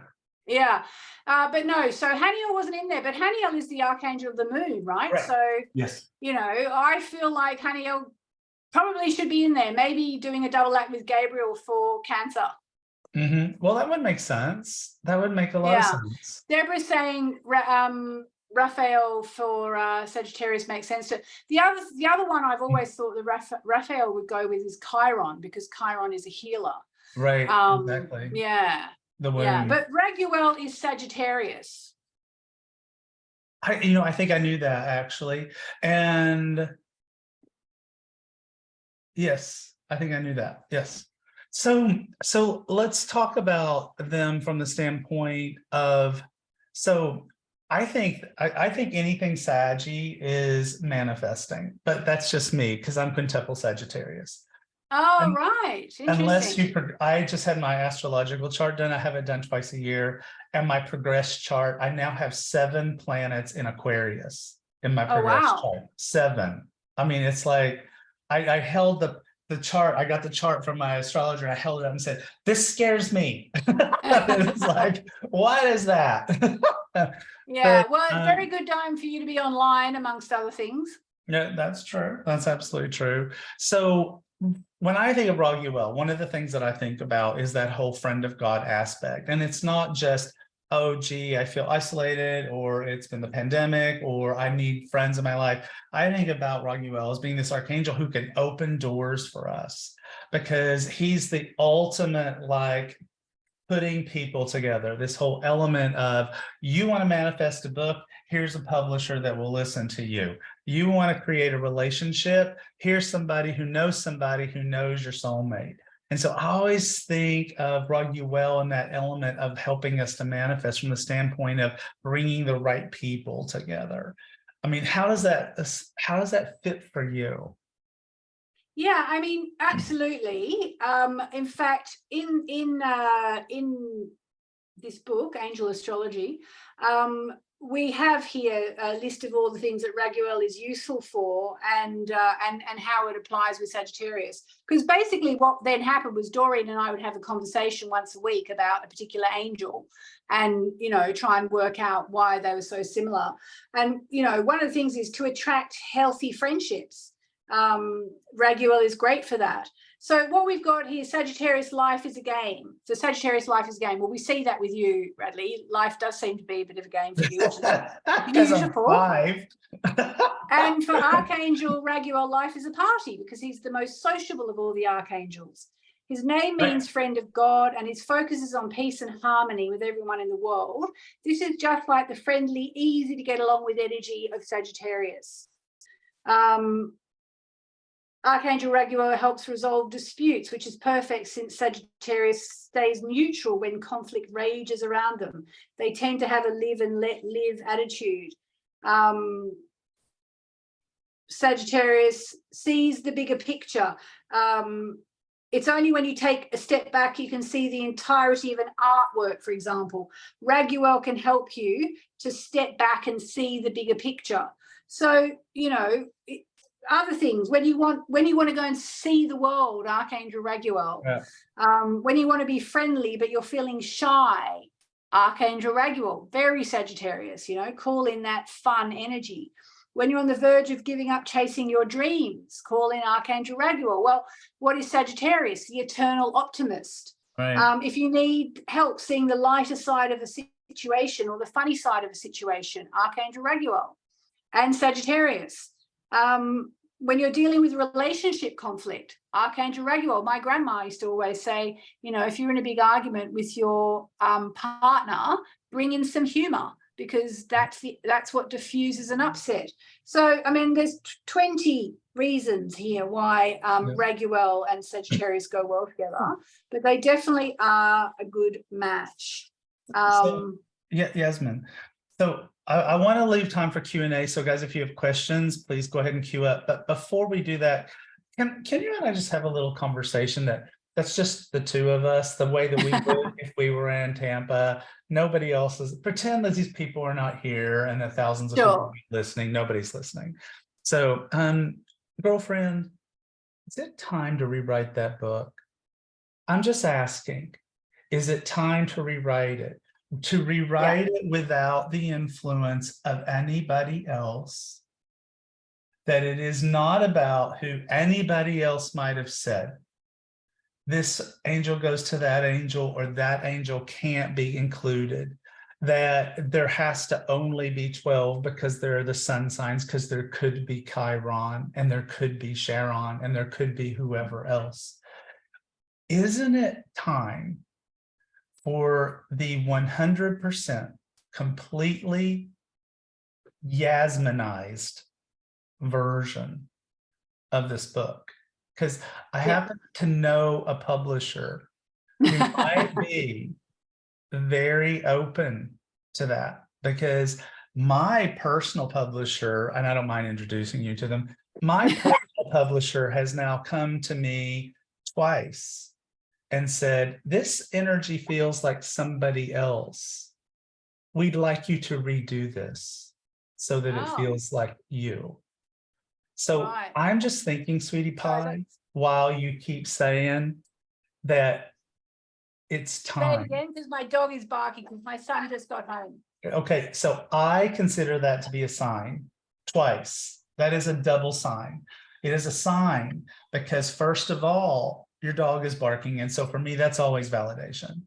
Yeah, but no. So Haniel wasn't in there, but Haniel is the archangel of the moon, right? So yes, I feel like Haniel probably should be in there. Maybe doing a double act with Gabriel for Cancer. Well, that would make sense. That would make a lot of sense. Deborah's saying Raphael for Sagittarius makes sense. The other one I've always thought that Raphael would go with is Chiron, because Chiron is a healer. Right. Exactly. Yeah. The wound. Yeah, but Raguel is Sagittarius. I think I knew that actually, and yes, I think I knew that. Yes. So let's talk about them from the standpoint of, I think anything Saggy is manifesting, but that's just me because I'm quintuple Sagittarius. Oh, right. Unless I just had my astrological chart done. I have it done twice a year, and my progress chart. I now have 7 planets in Aquarius in my progress chart. 7. I mean, it's like I held the chart. I got the chart from my astrologer. I held it up and said, "This scares me." It's like, what is that? Yeah, well, very good time for you to be online, amongst other things. Yeah, that's true. That's absolutely true. So when I think of Raguel, one of the things that I think about is that whole friend of God aspect. And it's not just, oh, gee, I feel isolated, or it's been the pandemic, or I need friends in my life. I think about Raguel as being this archangel who can open doors for us, because he's the ultimate, like, putting people together. This whole element of, you want to manifest a book, here's a publisher that will listen to you. You want to create a relationship. Here's somebody who knows your soulmate. And so I always think of Raguel and that element of helping us to manifest from the standpoint of bringing the right people together. I mean, how does that fit for you? Yeah, I mean, absolutely. In fact, in this book, Angel Astrology, we have here a list of all the things that Raguel is useful for, and how it applies with Sagittarius. Because basically, what then happened was Doreen and I would have a conversation once a week about a particular angel, and try and work out why they were so similar. And one of the things is to attract healthy friendships. Raguel is great for that. So what we've got here, Sagittarius life is a game. So Sagittarius life is a game. Well, we see that with you, Bradley. Life does seem to be a bit of a game for you, which is beautiful. And for Archangel Raguel, life is a party, because he's the most sociable of all the archangels. His name means friend of God, and his focus is on peace and harmony with everyone in the world. This is just like the friendly, easy to get along with energy of Sagittarius. Archangel Raguel helps resolve disputes, which is perfect since Sagittarius stays neutral when conflict rages around them. They tend to have a live and let live attitude. Sagittarius sees the bigger picture. It's only when you take a step back you can see the entirety of an artwork, for example. Raguel can help you to step back and see the bigger picture. So, other things, when you want to go and see the world, Archangel Raguel. When you want to be friendly but you're feeling shy, Archangel Raguel, very Sagittarius, call in that fun energy. When you're on the verge of giving up chasing your dreams, call in Archangel Raguel. Well, what is Sagittarius? The eternal optimist. If you need help seeing the lighter side of a situation or the funny side of a situation, Archangel Raguel. And Sagittarius. When you're dealing with relationship conflict, Archangel Raguel. My grandma used to always say, if you're in a big argument with your partner, bring in some humor, because that's what diffuses an upset. So, I mean, there's 20 reasons here why Raguel and Sagittarius go well together, but they definitely are a good match. Yasmin. So I want to leave time for Q&A. So guys, if you have questions, please go ahead and queue up. But before we do that, can you and I just have a little conversation that's just the two of us, the way that we would if we were in Tampa? Nobody else is. Pretend that these people are not here and that thousands of people listening. Nobody's listening. So, girlfriend, is it time to rewrite that book? I'm just asking, is it time to rewrite it? To rewrite it without the influence of anybody else, that it is not about who anybody else might have said. This angel goes to that angel, or that angel can't be included, that there has to only be 12 because there are the sun signs, because there could be Chiron and there could be Charon and there could be whoever else. Isn't it time for the 100% completely Yasminized version of this book? Because I happen to know a publisher who might be very open to that, because my personal publisher, and I don't mind introducing you to them, my personal publisher has now come to me twice and said, this energy feels like somebody else. We'd like you to redo this so that it feels like you. So I'm just thinking, sweetie pie, while you keep saying that it's time. Say it again, because my dog is barking, because my son just got home. Okay, so I consider that to be a sign twice. That is a double sign. It is a sign because, first of all, your dog is barking. And so for me, that's always validation.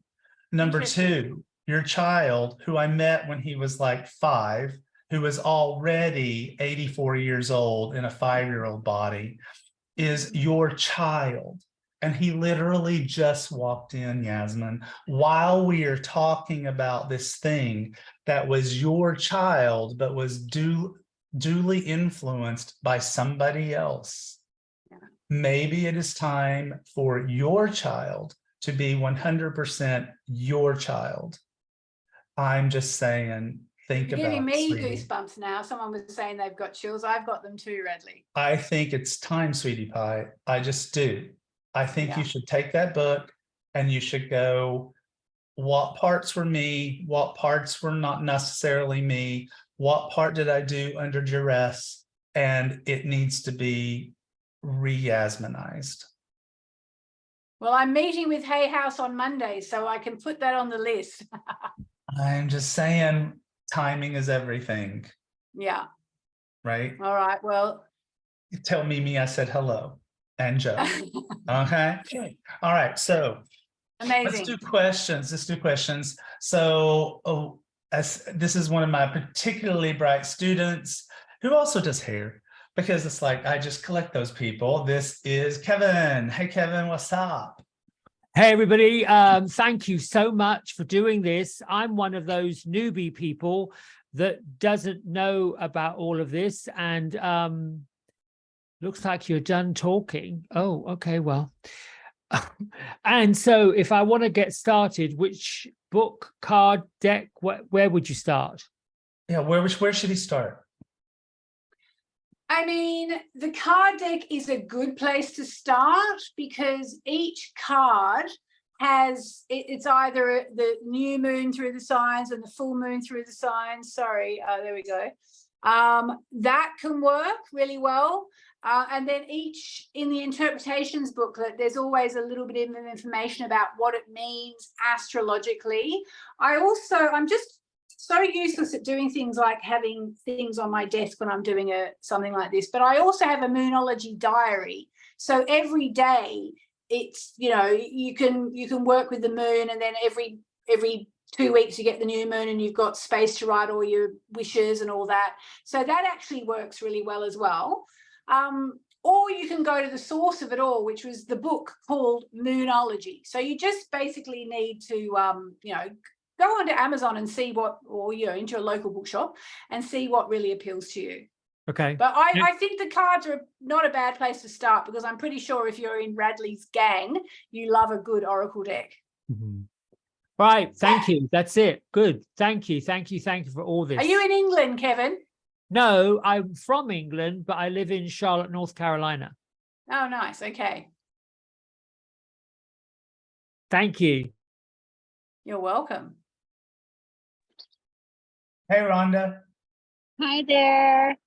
Number two, your child, who I met when he was like 5, who is already 84 years old in a 5-year-old body, is your child. And he literally just walked in, Yasmin, while we are talking about this thing that was your child, but was duly influenced by somebody else. Yeah. Maybe it is time for your child to be 100% your child. I'm just saying, think You're giving about it, me sweetie. goosebumps now. Someone was saying they've got chills. I've got them too, Radley. I think it's time, sweetie pie. I just do. I think Yeah. you should take that book and you should go, what parts were me? What parts were not necessarily me? What part did I do under duress? And it needs to be re-Yasminized. Well, I'm meeting with Hay House on Monday, so I can put that on the list. I'm just saying, timing is everything, Yeah. right? All right. Well, Tell Mimi I said hello, and Joe. Okay. All right. So let's do amazing. questions. Let's do questions. So, as this is one of my particularly bright students who also does hair, because it's like I just collect those people. This is Kevin. Hey, Kevin, what's up? Hey, everybody. Thank you so much for doing this. I'm one of those newbie people that doesn't know about all of this. And looks like you're done talking. Oh, okay, well. And so if I want to get started, which book, card, deck, where would you start? Yeah, where should he start? I mean, the card deck is a good place to start because each card has, it's either the new moon through the signs and the full moon through the signs. Sorry, there we go. That can work really well. And then each, in the interpretations booklet, there's always a little bit of information about what it means astrologically. I'm just so useless at doing things like having things on my desk when I'm doing something like this, but I also have a Moonology diary. So every day it's, you can work with the moon, and then every 2 weeks you get the new moon and you've got space to write all your wishes and all that. So that actually works really well as well. Or you can go to the source of it all, which was the book called Moonology. So you just basically need to, go onto Amazon and see into a local bookshop and see what really appeals to you. Okay. But I think the cards are not a bad place to start, because I'm pretty sure if you're in Radley's gang, you love a good oracle deck. Mm-hmm. Right. Thank you. That's it. Good. Thank you. Thank you. Thank you for all this. Are you in England, Kevin? No, I'm from England, but I live in Charlotte, North Carolina. Oh, nice. Okay. Thank you. You're welcome. Hey, Rhonda. Hi there.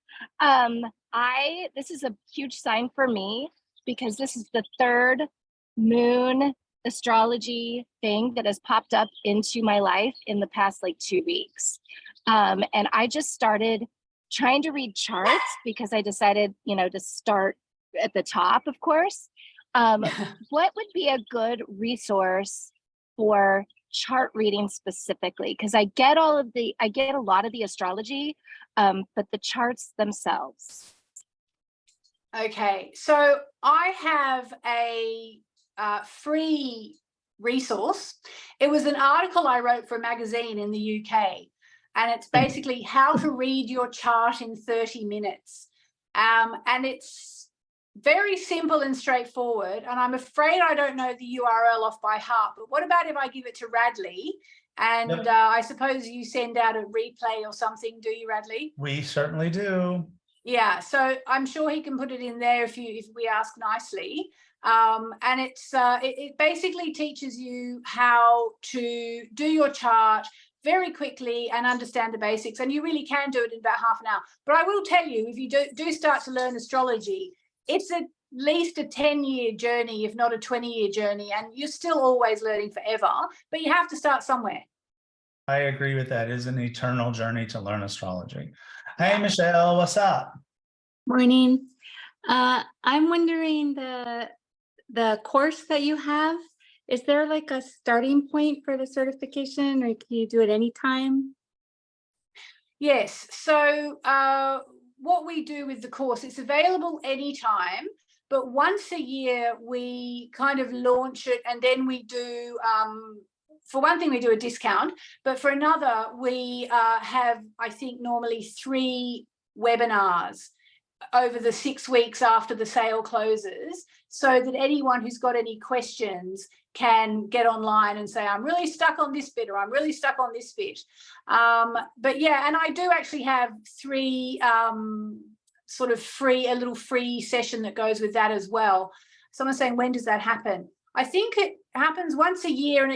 This is a huge sign for me because this is the third moon astrology thing that has popped up into my life in the past 2 weeks. And I just started trying to read charts because I decided, to start at the top, of course. What would be a good resource for chart reading specifically? Because I get a lot of the astrology, but the charts themselves. Okay, so I have a free resource. It was an article I wrote for a magazine in the UK, and it's basically how to read your chart in 30 minutes. And it's very simple and straightforward. And I'm afraid I don't know the URL off by heart, but what about if I give it to Radley? And Yep. I suppose you send out a replay or something, do you, Radley? We certainly do. Yeah, so I'm sure he can put it in there if we ask nicely. And it basically teaches you how to do your chart very quickly and understand the basics. And you really can do it in about half an hour. But I will tell you, if you do start to learn astrology, it's at least a 10-year journey, if not a 20-year journey. And you're still always learning forever, but you have to start somewhere. I agree with that. It is an eternal journey to learn astrology. Hey, Michelle, what's up? Morning. I'm wondering the course that you have, is there a starting point for the certification, or can you do it anytime? Yes. So what we do with the course, it's available anytime, but once a year we kind of launch it, and then we do, for one thing, we do a discount, but for another, we have, I think, normally 3 webinars over the 6 weeks after the sale closes, so that anyone who's got any questions can get online and say, I'm really stuck on this bit, or I'm really stuck on this bit. But yeah, and I do actually have 3 sort of a little free session that goes with that as well. Someone's saying, when does that happen? I think it happens once a year, and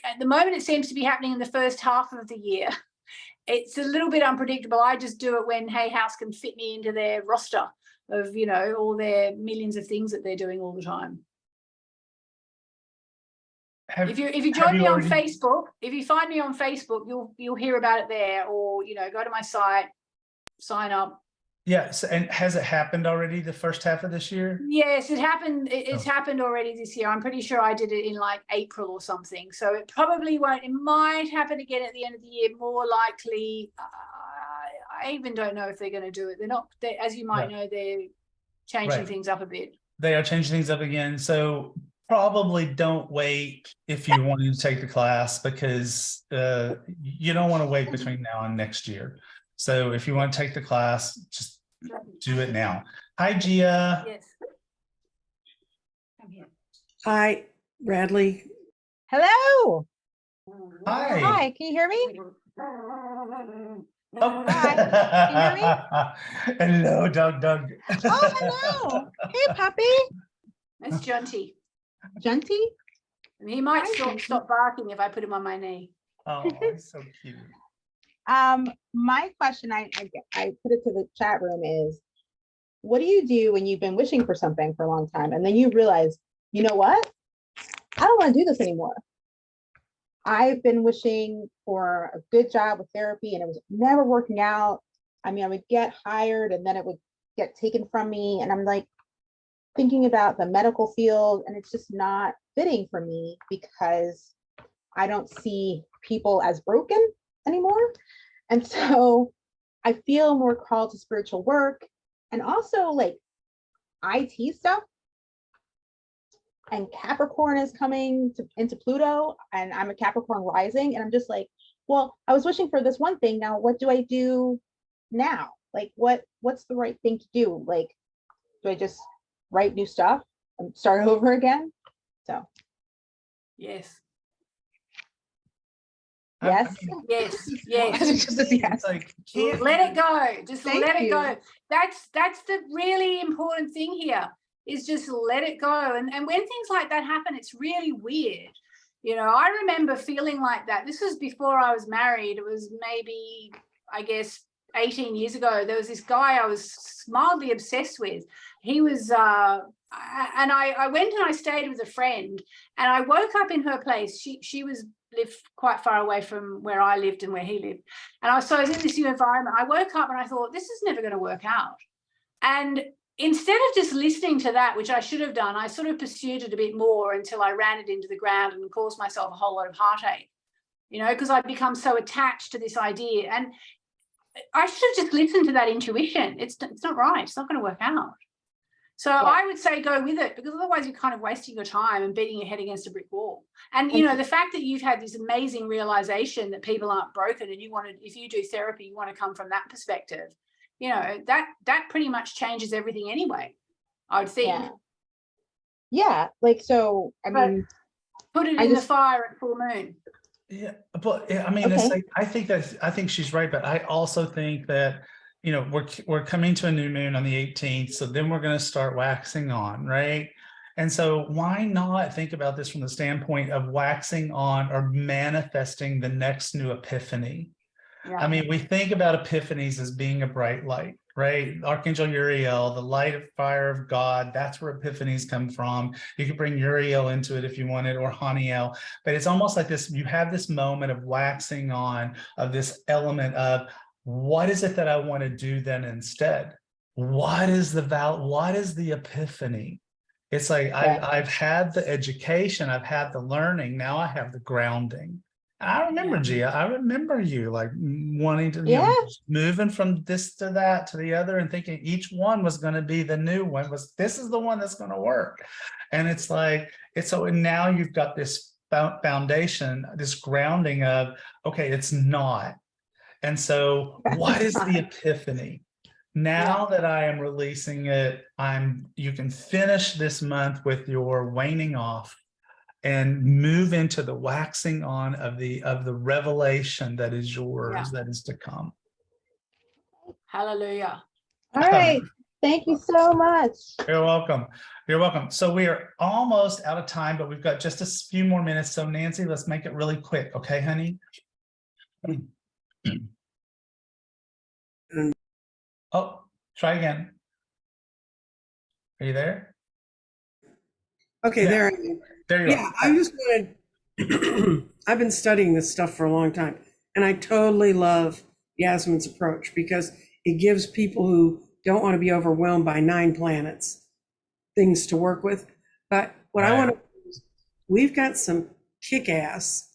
at the moment it seems to be happening in the first half of the year. It's a little bit unpredictable. I just do it when Hay House can fit me into their roster of, you know, all their millions of things that they're doing all the time. If you join me on Facebook, if you find me on Facebook, you'll hear about it there, or, you know, go to my site, sign up. Yes, and has it happened already the first half of this year? Yes, it happened. It's happened already this year. I'm pretty sure I did it in like April or something. So it probably won't. It might happen again at the end of the year. More likely, I even don't know if they're going to do it. They're not. As you might know, they're changing things up a bit. They are changing things up again. So probably don't wait if you want to take the class, because you don't want to wait between now and next year. So if you want to take the class, just do it now. Hi, Gia. Yes. Come here. Hi, Bradley. Hello. Hi. Hi, can you hear me? Oh. Hi. Can you hear me? Hello, Doug. Oh, hello. Hey, puppy. That's Junty. Junty? And he might Hi, stop barking if I put him on my knee. Oh, it's so cute. My question, I put it to the chat room is, what do you do when you've been wishing for something for a long time and then you realize, you know what? I don't want to do this anymore. I've been wishing for a good job with therapy and it was never working out. I mean, I would get hired and then it would get taken from me. And I'm like thinking about the medical field, and it's just not fitting for me because I don't see people as broken anymore. And so I feel more called to spiritual work and also like IT stuff. And Capricorn is coming into Pluto, and I'm a Capricorn rising. And I'm just like, well, I was wishing for this one thing. Now, what do I do now? Like, what's the right thing to do? Like, do I just write new stuff and start over again? So. Yes. Yes. Yes. Yes. It's just a yes. It's like, Let it go. Just Thank let it you. go. That's the really important thing here, is just let it go. And when things like that happen, it's really weird. You know, I remember feeling like that. This was before I was married. It was maybe, I guess, 18 years ago. There was this guy I was mildly obsessed with. He was, and I went and I stayed with a friend, and I woke up in her place. She lived quite far away from where I lived and where he lived. And so I was in this new environment. I woke up and I thought, this is never going to work out. And instead of just listening to that, which I should have done, I sort of pursued it a bit more until I ran it into the ground and caused myself a whole lot of heartache, you know, because I'd become so attached to this idea. And I should have just listened to that intuition. It's not right. It's not going to work out. So yeah. I would say go with it, because otherwise you're kind of wasting your time and beating your head against a brick wall. And, you know, the fact that you've had this amazing realization that people aren't broken, and you want to, if you do therapy, you want to come from that perspective, you know, that pretty much changes everything anyway, I would think. Yeah. Like, so, I mean, put it in the fire at full moon. Yeah, but I mean, it's like, I think she's right, but I also think that, you know, we're coming to a new moon on the 18th, so then we're going to start waxing on, right? And so why not think about this from the standpoint of waxing on or manifesting the next new epiphany? Yeah. I mean, we think about epiphanies as being a bright light, right? Archangel Uriel, the light of fire of God, that's where epiphanies come from. You could bring Uriel into it if you wanted, or Haniel, but it's almost like this, you have this moment of waxing on of this element of, what is it that I want to do then instead? What is the epiphany? It's like, I've had the education, I've had the learning, now I have the grounding. I remember, Gia, I remember you like wanting to, you know, moving from this to that to the other and thinking each one was going to be the new one, this is the one that's going to work. And it's like, so now you've got this foundation, this grounding of, okay, it's not. And so what is the epiphany? Now that I am releasing it, you can finish this month with your waning off and move into the waxing on of the revelation that is yours, that is to come. Hallelujah. All right. Thank you so much. You're welcome. You're welcome. So we are almost out of time, but we've got just a few more minutes. So Nancy, let's make it really quick. Okay, honey? Oh, try again. Are you there? Okay, Yeah. there I am. There you Yeah, are. I just wanted, I've been studying this stuff for a long time, and I totally love Yasmin's approach because it gives people who don't want to be overwhelmed by 9 planets things to work with. But what I Right. want to, we've got some kick-ass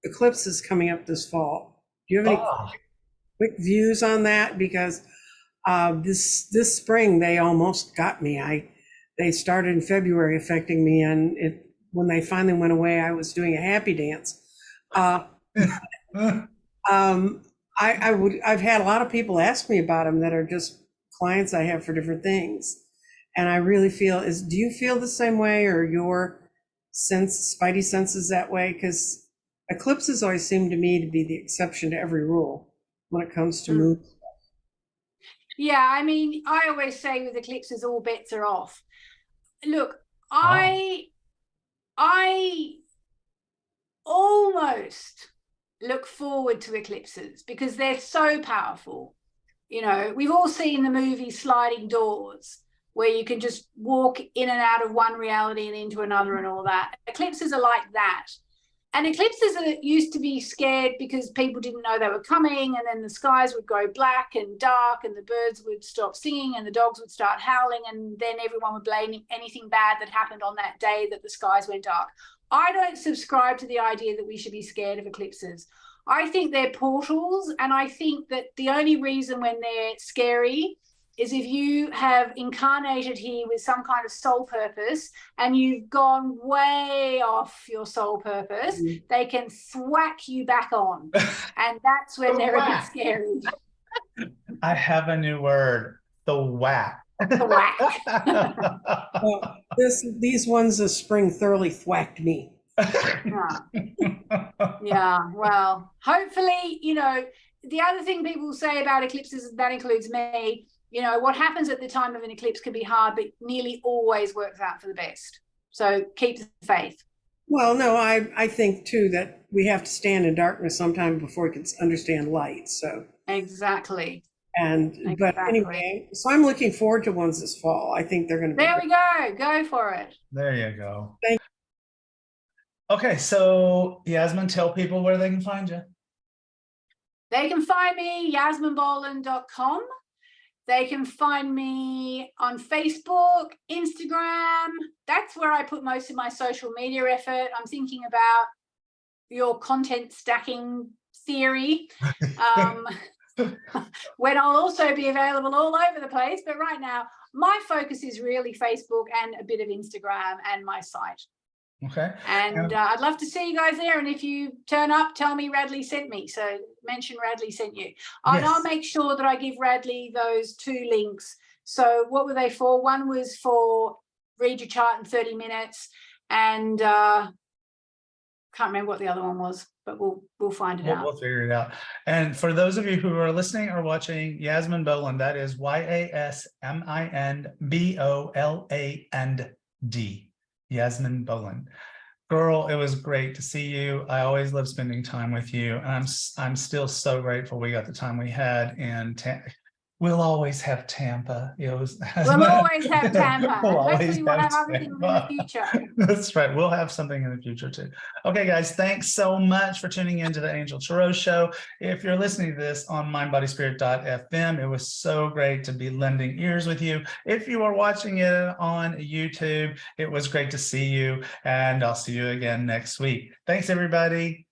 eclipses coming up this fall. Do you have any Oh, quick views on that? Because this spring they almost got me. They started in February affecting me, and when they finally went away, I was doing a happy dance. I've had a lot of people ask me about them that are just clients I have for different things, and I really feel do you feel the same way, or your spidey senses that way? Because eclipses always seem to me to be the exception to every rule when it comes to moon. Yeah, I mean, I always say with eclipses, all bets are off. Look, I almost look forward to eclipses because they're so powerful. You know, we've all seen the movie Sliding Doors, where you can just walk in and out of one reality and into another and all that. Eclipses are like that. And eclipses used to be scared because people didn't know they were coming, and then the skies would go black and dark, and the birds would stop singing, and the dogs would start howling, and then everyone would blame anything bad that happened on that day that the skies went dark. I don't subscribe to the idea that we should be scared of eclipses. I think they're portals, and I think that the only reason when they're scary is if you have incarnated here with some kind of soul purpose and you've gone way off your soul purpose, they can thwack you back on. And that's when they're a bit scary. I have a new word, the whack. The whack. Well, these ones this spring thoroughly thwacked me. Yeah, well, hopefully, you know, the other thing people say about eclipses, that includes me, you know, what happens at the time of an eclipse can be hard, but nearly always works out for the best. So keep the faith. Well, no, I think too that we have to stand in darkness sometime before we can understand light. So exactly. But anyway, so I'm looking forward to ones this fall. I think they're going to be. There we go. Go for it. There you go. Thank you. Okay, so Yasmin, tell people where they can find you. They can find me, yasminboland.com. They can find me on Facebook, Instagram. That's where I put most of my social media effort. I'm thinking about your content stacking theory. When I'll also be available all over the place. But right now, my focus is really Facebook and a bit of Instagram and my site. Okay. And I'd love to see you guys there. And if you turn up, tell me Radley sent me. So mention Radley sent you. And I'll make sure that I give Radley those 2 links. So what were they for? One was for read your chart in 30 minutes. And can't remember what the other one was, but we'll find it out. We'll figure it out. And for those of you who are listening or watching, Yasmin Boland, that is YasminBoland. Yasmin Boland. Girl, it was great to see you. I always love spending time with you. And I'm still so grateful we got the time we had. And we'll always have Tampa. We'll always have Tampa. Hopefully we'll have everything in the future. That's right. We'll have something in the future too. Okay, guys, thanks so much for tuning into the Angel Tarot Show. If you're listening to this on mindbodyspirit.fm, it was so great to be lending ears with you. If you are watching it on YouTube, it was great to see you. And I'll see you again next week. Thanks, everybody.